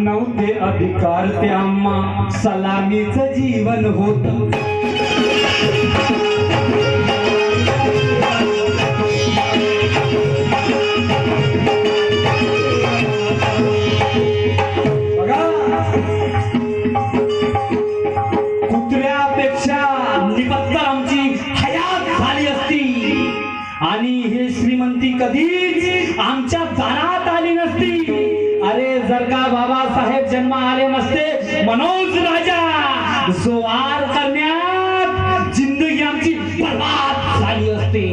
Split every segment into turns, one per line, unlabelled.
नव्हते अधिकार ते आम्हा सलामीच जीवन होत. बघा, कुत्र्यापेक्षा निबत्तर आमची हयात झाली असती आणि हे श्रीमंती कधीच आमच्या दारात आली नसती. अरे जर का बाबासाहेब जन्म आले नसते, मनोज राजा जो वार करण्यात जिंदगी आमची बर्बाद झाली असते.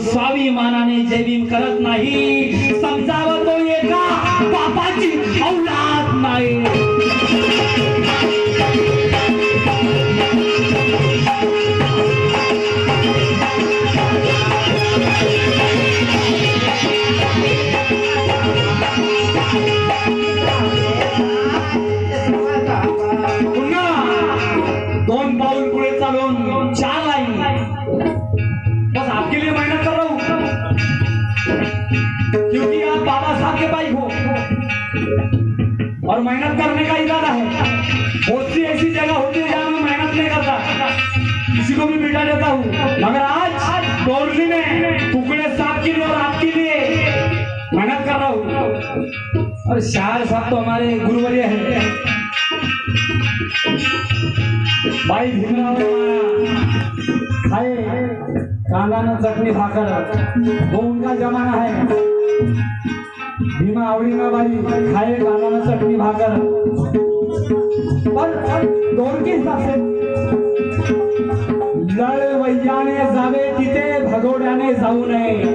स्वाभिमानाने जयभीम करत नाही, समजावं तो एका बापाची औलाद नाही. पुन्हा 2 पाऊल पुढे चालून 4 लाईन. बस आपके लिए मेहनत कर रहा हूं क्योंकि आप बाबा साहब के भाई हो और मेहनत करने का इरादा है. बहुत सी ऐसी जगह होती है जहां मैं मेहनत नहीं करता, किसी को भी बिठा देता हूं, मगर आज बोर्डी में टुकड़े साहब के लिए और आपके लिए मेहनत कर रहा हूं. और शायर साहब तो हमारे गुरुवर्य हैं. भाई भीमराव खाए कांदा न चटनी भाकर, वो उनका जमाना है. भीमा आवड़ी में भाई खाए कांदा न चटनी भाकर, पर दौर के हिसाब से लढवैयाने जावे तिथे भगोड्याने जाऊ नये.